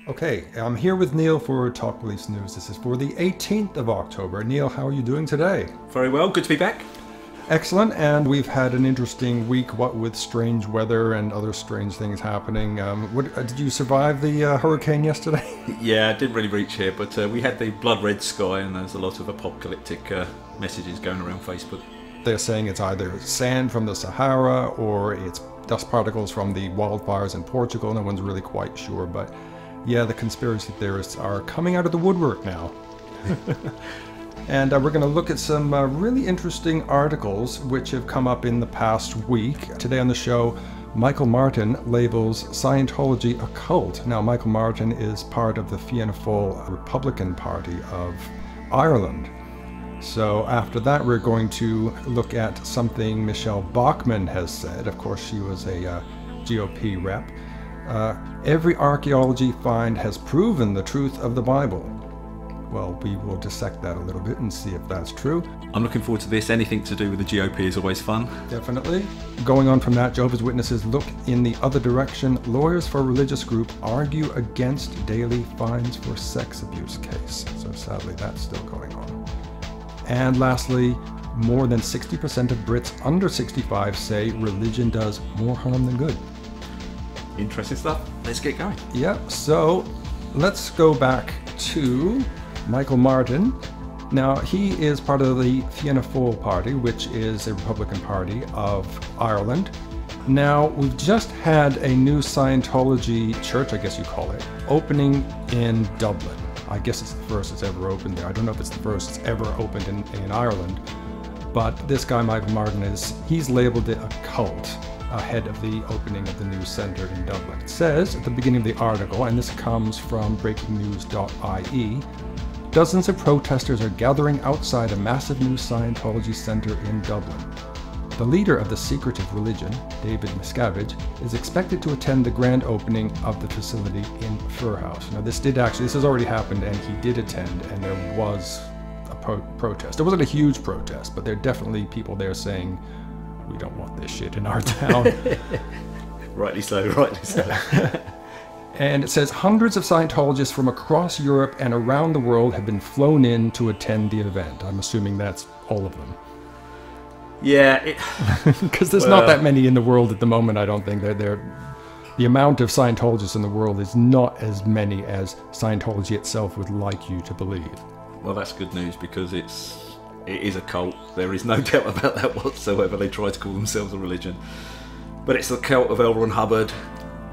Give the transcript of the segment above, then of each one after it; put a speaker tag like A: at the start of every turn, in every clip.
A: Okay, I'm here with Neil for Talk Beliefs News. This is for the 18th of October. Neil, how are you doing today?
B: Very well, good to be back.
A: Excellent, and we've had an interesting week, what with strange weather and other strange things happening. Did you survive the hurricane yesterday?
B: Yeah, it didn't really reach here, but we had the blood red sky and there's a lot of apocalyptic messages going around Facebook.
A: They're saying it's either sand from the Sahara or it's dust particles from the wildfires in Portugal. No one's really quite sure, but yeah, the conspiracy theorists are coming out of the woodwork now. And we're going to look at some really interesting articles which have come up in the past week. Today on the show, Michael Martin labels Scientology a cult. Now, Michael Martin is part of the Fianna Fáil Republican Party of Ireland. So after that, we're going to look at something Michelle Bachmann has said. Of course, she was a GOP rep. Every archaeology find has proven the truth of the Bible. Well, we will dissect that a little bit and see if that's true.
B: I'm looking forward to this. Anything to do with the GOP is always fun.
A: Definitely. Going on from that, Jehovah's Witnesses look in the other direction. Lawyers for religious group argue against daily fines for sex abuse case. So sadly, that's still going on. And lastly, more than 60% of Brits under 65 say religion does more harm than good.
B: Interesting stuff. Let's get going.
A: Yep, so let's go back to Michael Martin. Now, he is part of the Fianna Fáil party, which is a Republican Party of Ireland. Now, we've just had a new Scientology church, I guess you call it, opening in Dublin. I guess it's the first it's ever opened there. I don't know if it's the first it's ever opened in Ireland, but this guy, Michael Martin, he's labeled it a cult ahead of the opening of the new centre in Dublin. It says at the beginning of the article, and this comes from breakingnews.ie, dozens of protesters are gathering outside a massive new Scientology centre in Dublin. The leader of the secretive religion, David Miscavige, is expected to attend the grand opening of the facility in Furhouse. Now this has already happened, and he did attend, and there was a protest. It wasn't a huge protest, but there are definitely people there saying, we don't want this shit in our town.
B: Rightly so, rightly so.
A: And it says hundreds of Scientologists from across Europe and around the world have been flown in to attend the event. I'm assuming that's all of them.
B: Yeah.
A: Because there's not that many in the world at the moment, I don't think. The amount of Scientologists in the world is not as many as Scientology itself would like you to believe.
B: Well, that's good news because it is a cult. There is no doubt about that whatsoever. They try to call themselves a religion. But it's the cult of L. Ron Hubbard,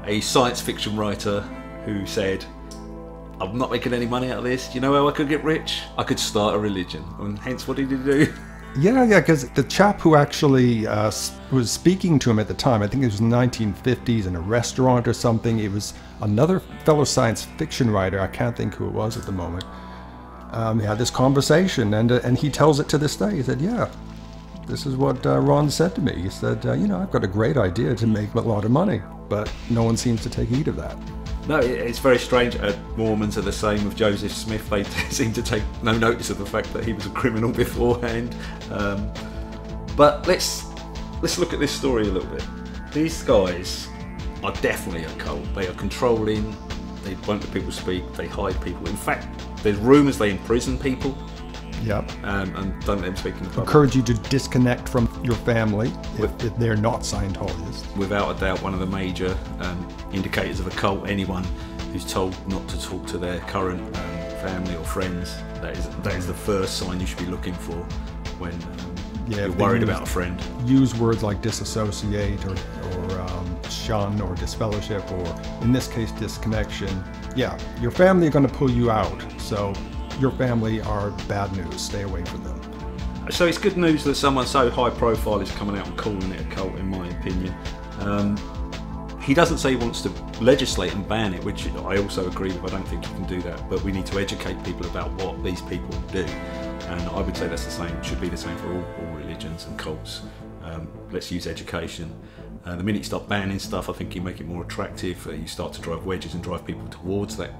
B: a science fiction writer who said, I'm not making any money out of this. You know how I could get rich? I could start a religion. And hence, what did he do?
A: Yeah, because the chap who actually was speaking to him at the time, I think it was in the 1950s in a restaurant or something. It was another fellow science fiction writer. I can't think who it was at the moment. They had this conversation, and he tells it to this day. He said, yeah, this is what Ron said to me. He said, I've got a great idea to make a lot of money, but no one seems to take heed of that.
B: No, it's very strange. Mormons are the same with Joseph Smith. They seem to take no notice of the fact that he was a criminal beforehand. But let's look at this story a little bit. These guys are definitely a cult. They are controlling. They won't let people speak. They hide people. In fact, there's rumours they imprison people.
A: Yep.
B: And don't let them speak in the public.
A: Encourage you to disconnect from your family if they're not Scientologists.
B: Without a doubt, one of the major indicators of a cult, anyone who's told not to talk to their current family or friends, that is the first sign you should be looking for when you're worried about a friend. Use
A: words like disassociate or shun or disfellowship, or in this case, disconnection. Yeah, your family are going to pull you out, so your family are bad news. Stay away from them.
B: So it's good news that someone so high profile is coming out and calling it a cult, in my opinion. He doesn't say he wants to legislate and ban it, which I also agree with. I don't think you can do that, but we need to educate people about what these people do. And I would say that's the same, should be the same for all religions and cults. Let's use education. The minute you start banning stuff, I think you make it more attractive. You start to drive wedges and drive people towards that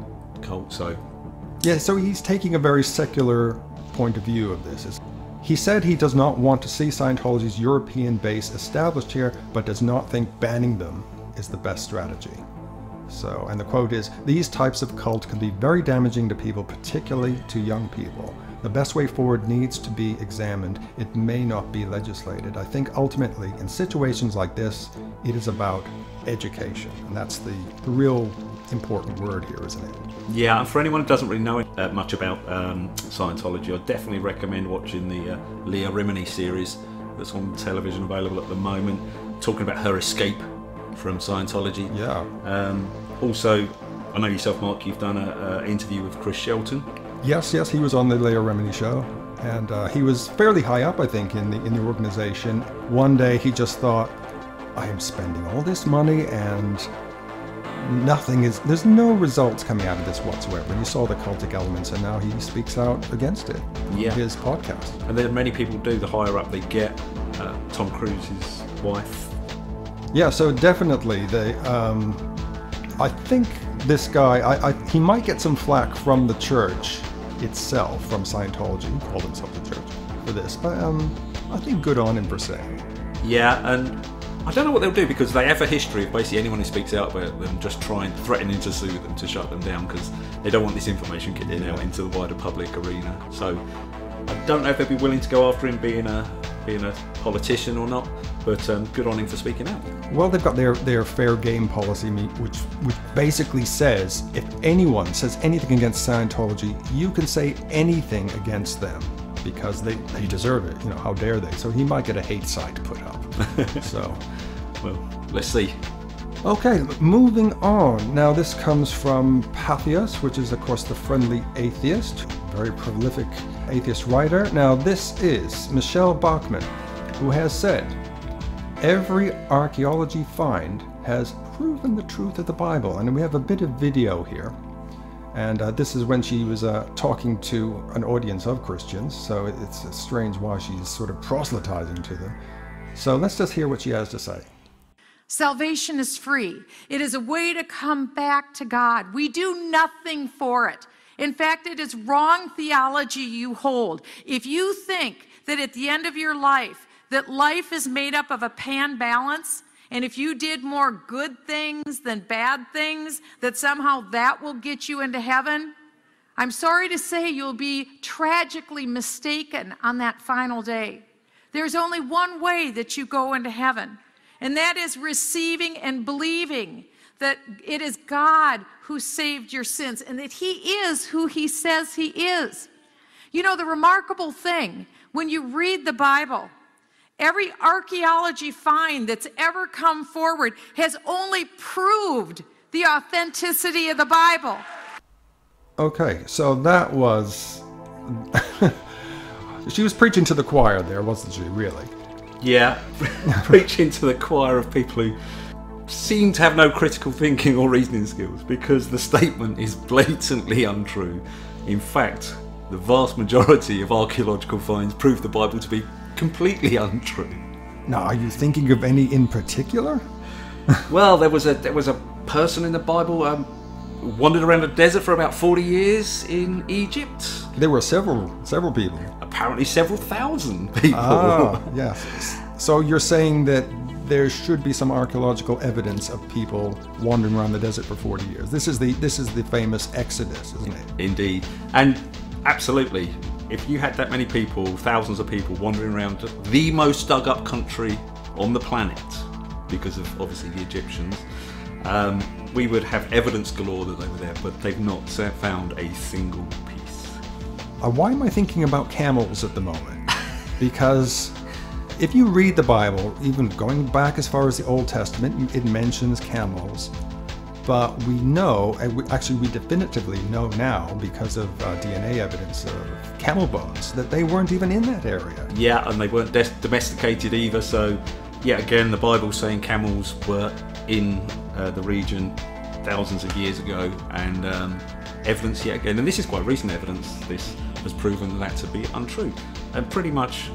B: cult.
A: Yeah, so he's taking a very secular point of view of this. He said he does not want to see Scientology's European base established here, but does not think banning them is the best strategy. So, and the quote is, "These types of cult can be very damaging to people, particularly to young people. The best way forward needs to be examined. It may not be legislated. I think ultimately, in situations like this, it is about education." And that's the real important word here, isn't it?
B: Yeah, and for anyone who doesn't really know much about Scientology, I definitely recommend watching the Leah Remini series that's on television, available at the moment, talking about her escape from Scientology.
A: Yeah.
B: Also, I know yourself, Mark, you've done an interview with Chris Shelton.
A: Yes, he was on the Leah Remini show, and he was fairly high up, I think, in the organization. One day he just thought, I am spending all this money and there's no results coming out of this whatsoever. And you saw the cultic elements, and now he speaks out against it on his podcast.
B: And then many people do, the higher up they get. Tom Cruise's wife.
A: Yeah, so definitely I think this guy, he might get some flack from the church itself, from Scientology, who call themselves a church, for this. But I think good on him per se.
B: Yeah, and I don't know what they'll do, because they have a history of basically anyone who speaks out about them just threatening to sue them, to shut them down, because they don't want this information getting out into the wider public arena. So I don't know if they'd be willing to go after him being a politician or not, but good on him for speaking out.
A: Well, they've got their fair game policy, which basically says if anyone says anything against Scientology, you can say anything against them, because they deserve it. How dare they? So he might get a hate site put up. So,
B: well, let's see.
A: Okay, moving on. Now this comes from Patheos, which is of course the Friendly Atheist, very prolific atheist writer. Now this is Michelle Bachmann, who has said, "Every archaeology find has proven the truth of the Bible." And we have a bit of video here. And this is when she was talking to an audience of Christians, so it's strange why she's sort of proselytizing to them. So let's just hear what she has to say.
C: Salvation is free. It is a way to come back to God. We do nothing for it. In fact, it is wrong theology you hold. If you think that at the end of your life, that life is made up of a pan balance, and if you did more good things than bad things, that somehow that will get you into heaven, I'm sorry to say you'll be tragically mistaken on that final day. There's only one way that you go into heaven, and that is receiving and believing that it is God who saved your sins and that He is who He says He is. You know, the remarkable thing, when you read the Bible, every archaeology find that's ever come forward has only proved the authenticity of the Bible.
A: Okay, so that was... She was preaching to the choir there, wasn't she, really?
B: Yeah, preaching to the choir of people who seem to have no critical thinking or reasoning skills, because the statement is blatantly untrue. In fact, the vast majority of archaeological finds prove the Bible to be completely untrue.
A: Now, are you thinking of any in particular?
B: Well, there was a person in the Bible who wandered around the desert for about 40 years in Egypt.
A: There were several people.
B: Apparently several thousand people.
A: Ah, yes. So you're saying that there should be some archaeological evidence of people wandering around the desert for 40 years. This is the famous Exodus, isn't it?
B: Indeed. And absolutely, if you had that many people, thousands of people wandering around the most dug up country on the planet, because of obviously the Egyptians, we would have evidence galore that they were there, but they've not found a single piece.
A: Why am I thinking about camels at the moment? Because if you read the Bible, even going back as far as the Old Testament, it mentions camels. But we know, actually we definitively know now, because of DNA evidence of camel bones, that they weren't even in that area.
B: Yeah, and they weren't domesticated either, so yeah, again, the Bible's saying camels were in the region thousands of years ago, and evidence yet again, and this is quite recent evidence, this has proven that to be untrue. And pretty much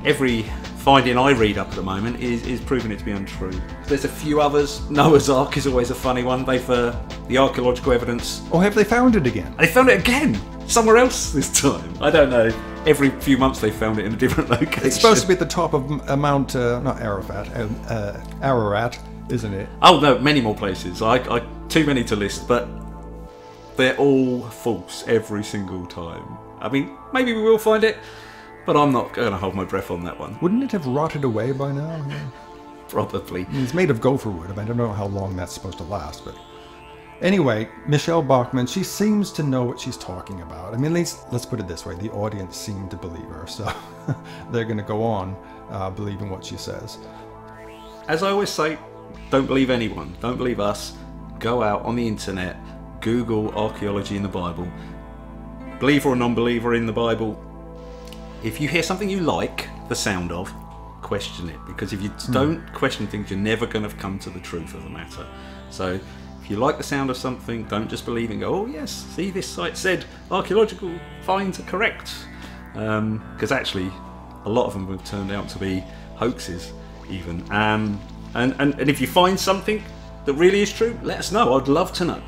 B: every finding I read up at the moment is proving it to be untrue. There's a few others. Noah's Ark is always a funny one. They've the archaeological evidence.
A: Oh, have they found it again?
B: They found it again somewhere else this time. I don't know. Every few months they found it in a different location.
A: It's supposed to be at the top of Mount not Ararat, isn't it?
B: Oh no, many more places. I too many to list, but they're all false every single time. I mean, maybe we will find it, but I'm not going to hold my breath on that one.
A: Wouldn't it have rotted away by now? Yeah.
B: Probably.
A: I mean, it's made of gopher wood. I mean, I don't know how long that's supposed to last, but anyway, Michelle Bachmann, she seems to know what she's talking about. I mean, let's put it this way: the audience seemed to believe her, so they're going to go on believing what she says.
B: As I always say, don't believe anyone. Don't believe us. Go out on the internet, Google archaeology in the Bible. Believer or non-believer in the Bible. If you hear something you like the sound of, question it. Because if you don't question things, you're never going to come to the truth of the matter. So if you like the sound of something, don't just believe and go, oh yes, see, this site said archaeological finds are correct. Because actually, a lot of them have turned out to be hoaxes even. And if you find something that really is true, let us know. I'd love to know.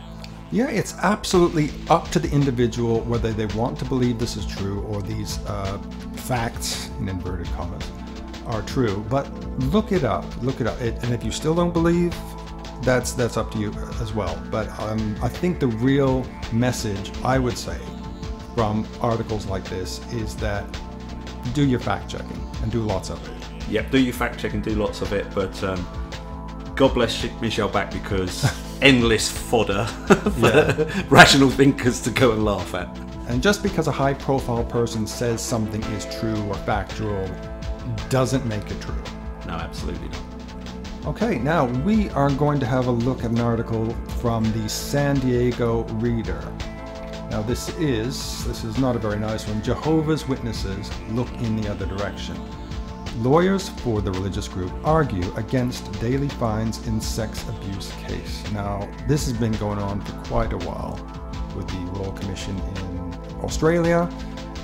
A: Yeah, it's absolutely up to the individual whether they want to believe this is true or these facts, in inverted commas, are true. But look it up. And if you still don't believe, that's up to you as well. But I think the real message, I would say, from articles like this is that do your fact checking and do lots of it.
B: Yep, do your fact check and do lots of it. But God bless Michelle back, because endless fodder for rational thinkers to go and laugh at.
A: And just because a high-profile person says something is true or factual doesn't make it true.
B: No, absolutely not.
A: Okay, now we are going to have a look at an article from the San Diego Reader. Now this is not a very nice one. Jehovah's Witnesses look in the other direction. Lawyers for the religious group argue against daily fines in sex abuse case. Now, this has been going on for quite a while with the Royal Commission in Australia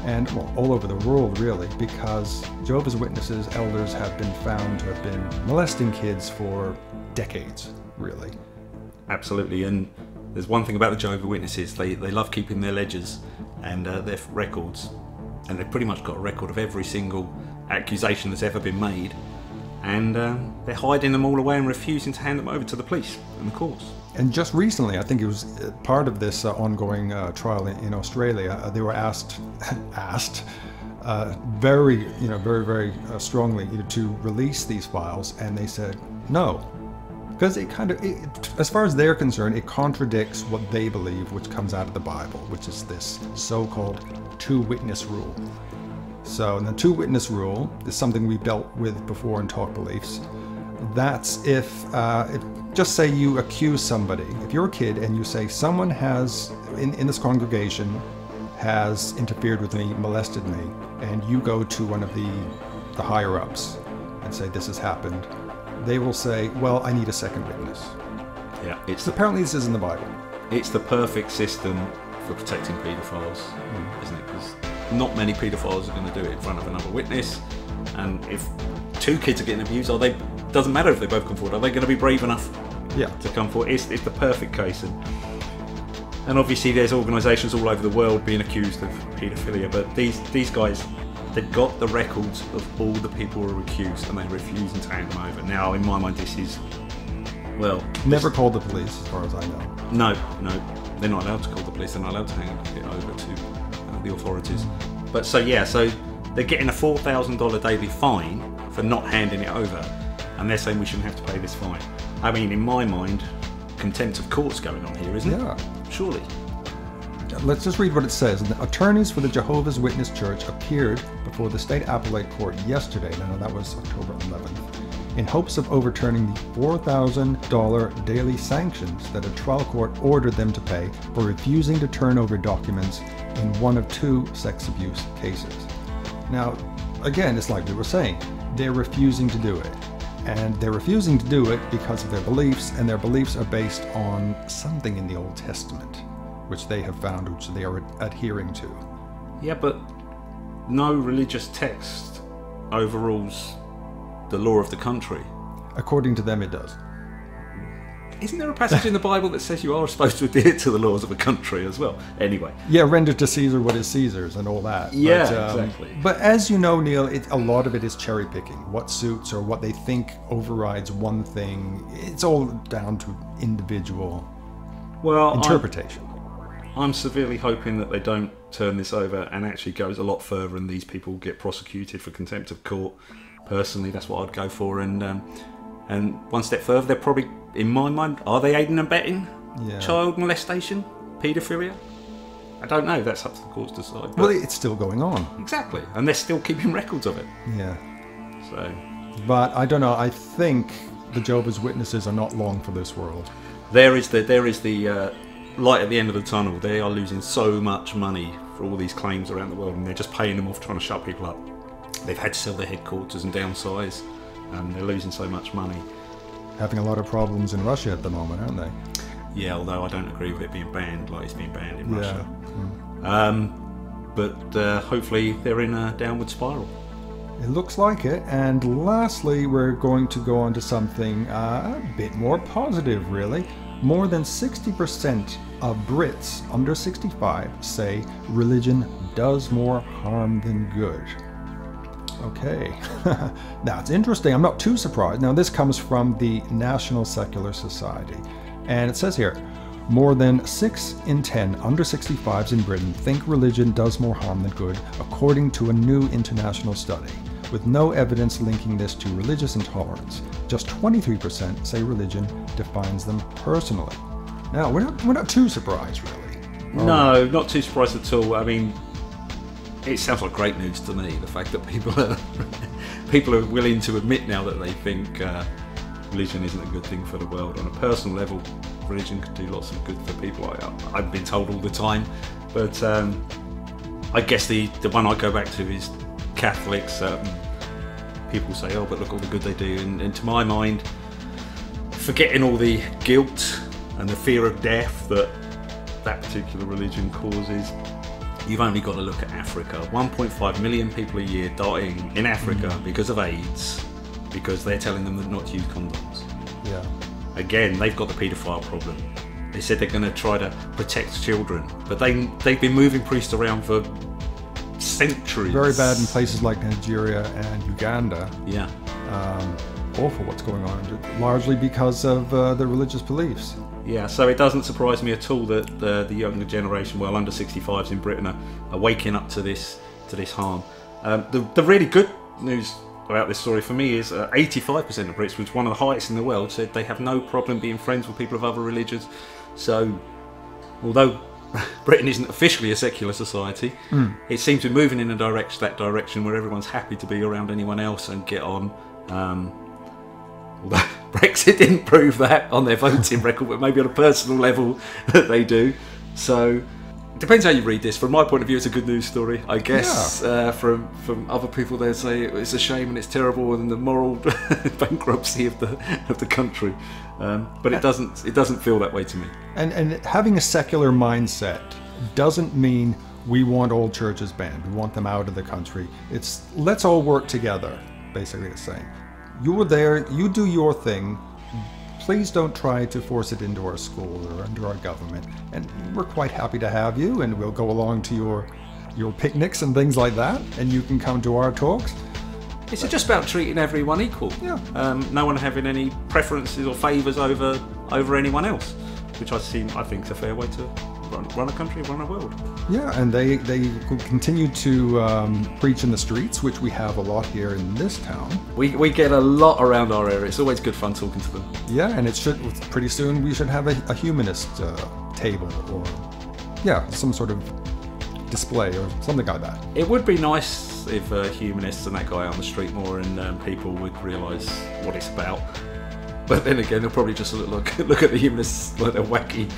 A: and all over the world, really, because Jehovah's Witnesses elders have been found to have been molesting kids for decades, really.
B: Absolutely, and there's one thing about the Jehovah's Witnesses: they love keeping their ledgers and their records, and they've pretty much got a record of every single accusation that's ever been made, and they're hiding them all away and refusing to hand them over to the police and the courts.
A: And just recently, I think it was part of this ongoing trial in Australia, they were asked very strongly to release these files, and they said no, because as far as they're concerned, it contradicts what they believe, which comes out of the Bible, which is this so-called two-witness rule. So the two-witness rule is something we've dealt with before in Talk Beliefs. That's if just say you accuse somebody. If you're a kid and you say someone has, in this congregation, has interfered with me, molested me, and you go to one of the higher-ups and say this has happened, they will say, well, I need a second witness.
B: Yeah,
A: apparently this is in the Bible.
B: It's the perfect system for protecting paedophiles, isn't it? Because not many paedophiles are going to do it in front of another witness, and if two kids are getting abused, doesn't matter if they both come forward, are they going to be brave enough to come forward? It's the perfect case, and obviously there's organisations all over the world being accused of paedophilia, but these guys, they've got the records of all the people who are accused, and they're refusing to hand them over. Now, in my mind, this is, well...
A: Never called the police, as far as I know.
B: No, they're not allowed to call the police, they're not allowed to hand it over to the authorities. But so they're getting a $4,000 daily fine for not handing it over, and they're saying we shouldn't have to pay this fine. I mean, in my mind, contempt of court's going on here, isn't it? Surely.
A: Let's just read what it says. Attorneys for the Jehovah's Witness Church appeared before the State Appellate Court yesterday, that was October 11th, in hopes of overturning the $4,000 daily sanctions that a trial court ordered them to pay for refusing to turn over documents in one of two sex abuse cases. Now, again, it's like we were saying, they're refusing to do it. And they're refusing to do it because of their beliefs, and their beliefs are based on something in the Old Testament, which they have found, which they are adhering to.
B: Yeah, but no religious text overrules the law of the country.
A: According to them, it does.
B: Isn't there a passage in the Bible that says you are supposed to adhere to the laws of a country as well? Anyway.
A: Yeah, render to Caesar what is Caesar's and all that.
B: Yeah,
A: but,
B: exactly.
A: But as you know, Neil, a lot of it is cherry picking. What suits or what they think overrides one thing. It's all down to individual interpretation.
B: I'm severely hoping that they don't turn this over and actually goes a lot further and these people get prosecuted for contempt of court. Personally, that's what I'd go for. And one step further, they're probably, in my mind, are they aiding and abetting child molestation, paedophilia? I don't know. That's up to the courts to decide.
A: Well, it's still going on.
B: Exactly, and they're still keeping records of it.
A: Yeah.
B: So.
A: But I don't know. I think the Jehovah's Witnesses are not long for this world.
B: There is the light at the end of the tunnel. They are losing so much money for all these claims around the world, and they're just paying them off, trying to shut people up. They've had to sell their headquarters and downsize. They're losing so much money.
A: Having a lot of problems in Russia at the moment, aren't they?
B: Yeah, although I don't agree with it being banned like it's being banned in Russia. But hopefully they're in a downward spiral.
A: It looks like it. And lastly, we're going to go on to something a bit more positive, really. More than 60% of Brits under 65 say religion does more harm than good. Okay, now it's interesting. I'm not too surprised. Now this comes from the National Secular Society, and it says here, more than 6 in 10 under 65s in Britain think religion does more harm than good, according to a new international study, with no evidence linking this to religious intolerance. Just 23% say religion defines them personally. Now we're not too surprised, really.
B: No, not too surprised at all. I mean, it sounds like great news to me, the fact that people are willing to admit now that they think religion isn't a good thing for the world. On a personal level, religion could do lots of good for people. I've been told all the time, but I guess the one I go back to is Catholics. People say, oh, but look all the good they do, and to my mind, forgetting all the guilt and the fear of death that particular religion causes, you've only got to look at Africa. 1.5 million people a year dying in Africa because of AIDS, because they're telling them not to use condoms.
A: Yeah.
B: Again, they've got the paedophile problem. They said they're going to try to protect children, but they've been moving priests around for centuries.
A: Very bad in places like Nigeria and Uganda.
B: Yeah.
A: Awful what's going on, largely because of the religious beliefs.
B: Yeah, so it doesn't surprise me at all that the younger generation, well, under 65s in Britain, are waking up to this harm. The really good news about this story for me is 85% of Brits, which is one of the highest in the world, said they have no problem being friends with people of other religions. So, although Britain isn't officially a secular society, it seems to be moving in that direction where everyone's happy to be around anyone else and get on. Although Brexit didn't prove that on their voting record, but maybe on a personal level that they do. So it depends how you read this. From my point of view, it's a good news story, I guess.
A: Yeah.
B: From other people, they say it's a shame and it's terrible and the moral bankruptcy of the country. But it doesn't feel that way to me.
A: And having a secular mindset doesn't mean we want all churches banned. We want them out of the country. It's let's all work together. Basically, it's saying. You're there, you do your thing. Please don't try to force it into our school or under our government. And we're quite happy to have you, and we'll go along to your picnics and things like that, and you can come to our talks.
B: It's just about treating everyone equal.
A: Yeah.
B: No one having any preferences or favours over anyone else, which I think is a fair way to run a country, run a world.
A: Yeah, and they continue to preach in the streets, which we have a lot here in this town.
B: We get a lot around our area. It's always good fun talking to them.
A: Yeah, and pretty soon we should have a humanist table or some sort of display or something like that.
B: It would be nice if humanists and that guy on the street more and people would realise what it's about. But then again, they'll probably just look at the humanists like they're wacky.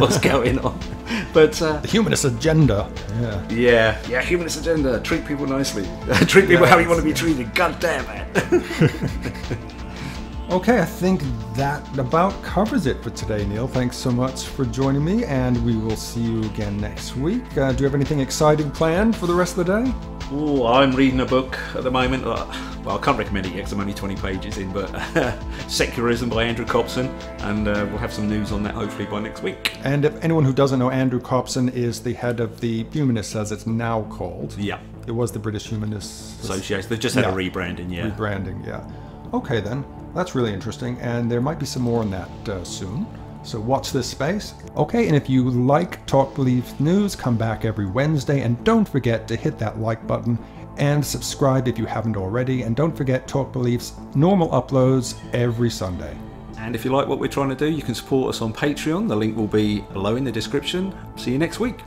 B: What's going on? But
A: the humanist agenda.
B: Yeah, humanist agenda. Treat people nicely. Treat people how you want to be treated. God damn it.
A: Okay, I think that about covers it for today, Neil. Thanks so much for joining me, and we will see you again next week. Do you have anything exciting planned for the rest of the day?
B: Oh, I'm reading a book at the moment. Well, I can't recommend it yet because I'm only 20 pages in, but Secularism by Andrew Copson, and we'll have some news on that hopefully by next week.
A: And if anyone who doesn't know, Andrew Copson is the head of the Humanists, as it's now called.
B: Yeah.
A: It was the British Humanists
B: Association. They've just had a rebranding, yeah.
A: Rebranding, yeah. Okay then, that's really interesting, and there might be some more on that soon. So watch this space. Okay, and if you like Talk Beliefs News, come back every Wednesday, and don't forget to hit that like button and subscribe if you haven't already, and don't forget Talk Beliefs normal uploads every Sunday.
B: And if you like what we're trying to do, you can support us on Patreon. The link will be below in the description. See you next week.